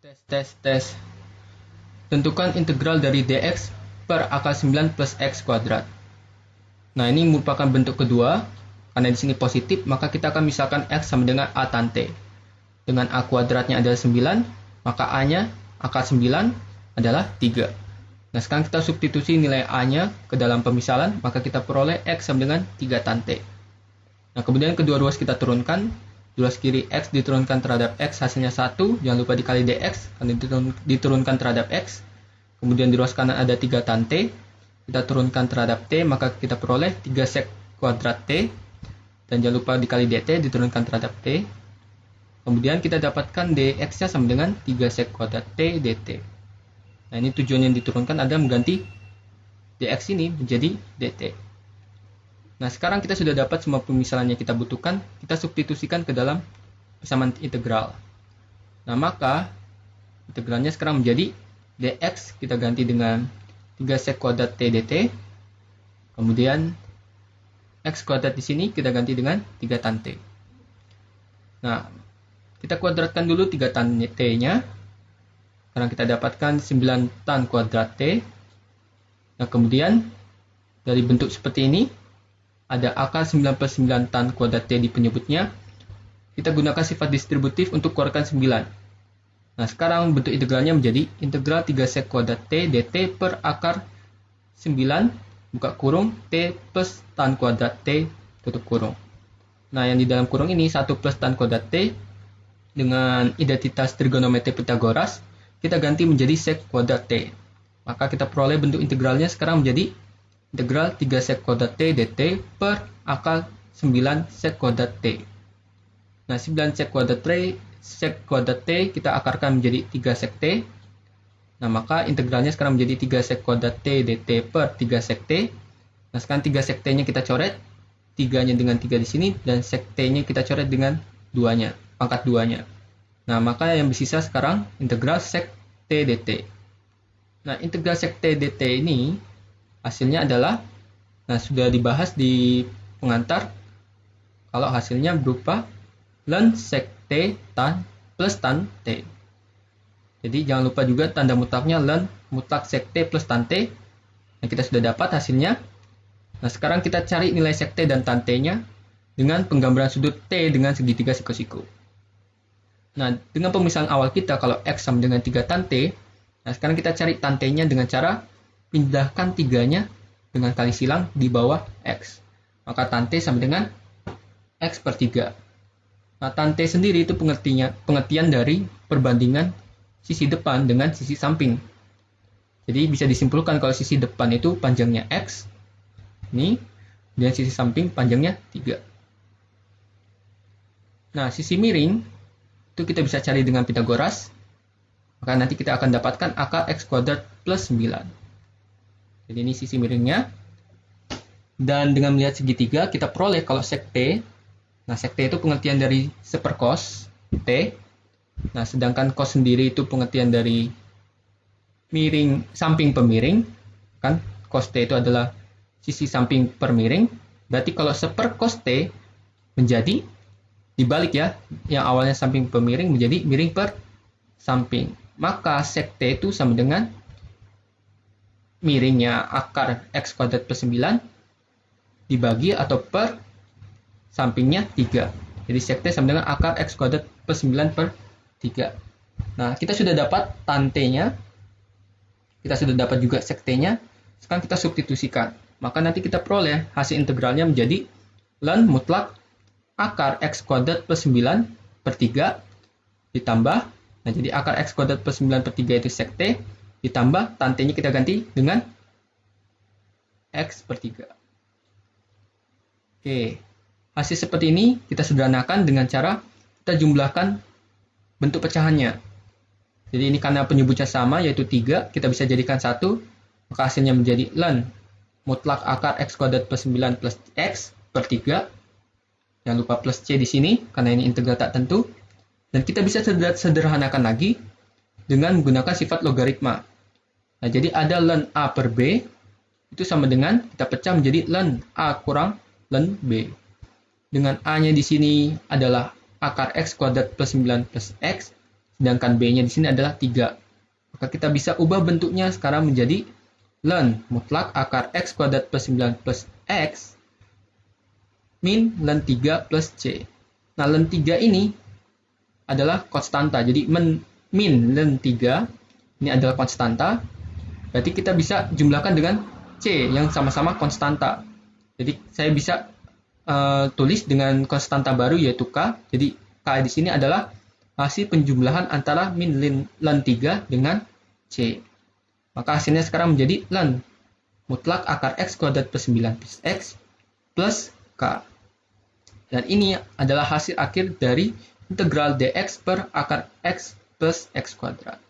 Tes. Tentukan integral dari dx per akar 9 plus x kuadrat. Nah, ini merupakan bentuk kedua. Karena di sini positif, maka kita akan misalkan x sama dengan a tan t. Dengan a kuadratnya adalah 9, maka a-nya akar 9 adalah 3. Nah, sekarang kita substitusi nilai a-nya ke dalam pemisalan, maka kita peroleh x sama dengan 3 tan t. Nah, kemudian kedua ruas kita turunkan. Ruas kiri x diturunkan terhadap x, hasilnya 1. Jangan lupa dikali dx, karena diturunkan terhadap x. Kemudian di ruas kanan ada 3 tan t. Kita turunkan terhadap t, maka kita peroleh 3 sek kuadrat t. Dan jangan lupa dikali dt, diturunkan terhadap t. Kemudian kita dapatkan dx-nya sama dengan 3 sek kuadrat t dt. Nah, ini tujuan yang diturunkan adalah mengganti dx ini menjadi dt. Nah, sekarang kita sudah dapat semua pemisalan yang kita butuhkan, kita substitusikan ke dalam persamaan integral. Nah, maka integralnya sekarang menjadi dx, kita ganti dengan 3 sek kuadrat t dt. Kemudian x kuadrat di sini kita ganti dengan 3 tan t. Nah, kita kuadratkan dulu 3 tan t-nya. Sekarang kita dapatkan 9 tan kuadrat t. Nah, kemudian dari bentuk seperti ini, ada akar 9 plus 9 tan kuadrat t di penyebutnya. Kita gunakan sifat distributif untuk keluarkan 9. Nah, sekarang bentuk integralnya menjadi integral 3 sek kuadrat t dt per akar 9 buka kurung t plus tan kuadrat t tutup kurung. Nah, yang di dalam kurung ini 1 plus tan kuadrat t dengan identitas trigonometri Pythagoras kita ganti menjadi sek kuadrat t. Maka kita peroleh bentuk integralnya sekarang menjadi integral 3 sek kuadrat t dt per akar 9 sek kuadrat t. Nah, 9 sek kuadrat t kita akarkan menjadi 3 sek t. Nah, maka integralnya sekarang menjadi 3 sek kuadrat t dt per 3 sek t. Nah, sekarang 3 sek t-nya kita coret, 3-nya dengan 3 di sini, dan sek t-nya kita coret dengan 2-nya, pangkat 2-nya. Nah, maka yang bersisa sekarang integral sek t dt. Nah, integral sek t dt ini hasilnya adalah, nah sudah dibahas di pengantar, kalau hasilnya berupa ln sek t tan plus tan t. Jadi jangan lupa juga tanda mutlaknya ln mutlak sek t plus tan t. Nah, kita sudah dapat hasilnya. Nah, sekarang kita cari nilai sek t dan tan t-nya dengan penggambaran sudut t dengan segitiga siku-siku. Nah, dengan pemisahan awal kita kalau x sama dengan 3 tan t, nah sekarang kita cari tan t-nya dengan cara pindahkan 3-nya dengan kali silang di bawah x. Maka tan t sama dengan x per 3. Nah, tan t sendiri itu pengertian dari perbandingan sisi depan dengan sisi samping. Jadi bisa disimpulkan kalau sisi depan itu panjangnya x, ini, dan sisi samping panjangnya 3. Nah, sisi miring itu kita bisa cari dengan Pythagoras. Maka nanti kita akan dapatkan akar x kuadrat plus 9. Jadi ini sisi miringnya. Dan dengan melihat segitiga, kita peroleh kalau sek t. Nah, sek t itu pengertian dari seperkos t. Nah, sedangkan cos sendiri itu pengertian dari miring samping pemiring. Kan, cos t itu adalah sisi samping per miring. Berarti kalau seperkos t menjadi dibalik ya, yang awalnya samping pemiring menjadi miring per samping. Maka sek t itu sama dengan miringnya akar x kuadrat plus 9 dibagi atau per sampingnya 3. Jadi sek t sama dengan akar x kuadrat plus 9 per 3. Nah, kita sudah dapat tan t-nya. Kita sudah dapat juga sek t-nya. Sekarang kita substitusikan. Maka nanti kita peroleh hasil integralnya menjadi ln mutlak akar x kuadrat plus 9 per 3 ditambah. Nah, jadi akar x kuadrat plus 9 per 3 itu sek t. Ditambah tan t-nya kita ganti dengan x per 3. Oke, hasil seperti ini kita sederhanakan dengan cara kita jumlahkan bentuk pecahannya. Jadi ini karena penyebutnya sama, yaitu 3, kita bisa jadikan 1, maka hasilnya menjadi ln mutlak akar x kuadrat plus 9 plus x per 3. Jangan lupa plus c di sini, karena ini integral tak tentu. Dan kita bisa sederhanakan lagi dengan menggunakan sifat logaritma. Nah, jadi ada ln A per B, itu sama dengan kita pecah menjadi ln A kurang ln B. Dengan A-nya di sini adalah akar x kuadrat plus 9 plus x, sedangkan B-nya di sini adalah 3. Maka kita bisa ubah bentuknya sekarang menjadi ln mutlak akar x kuadrat plus 9 plus x min ln 3 plus c. Nah, ln 3 ini adalah konstanta. Jadi min ln 3 ini adalah konstanta. Berarti kita bisa jumlahkan dengan c yang sama-sama konstanta. Jadi saya bisa tulis dengan konstanta baru yaitu k. Jadi k di sini adalah hasil penjumlahan antara min ln 3 dengan c. Maka hasilnya sekarang menjadi ln mutlak akar x kuadrat plus 9 plus x plus k. Dan ini adalah hasil akhir dari integral dx per akar x plus x kuadrat.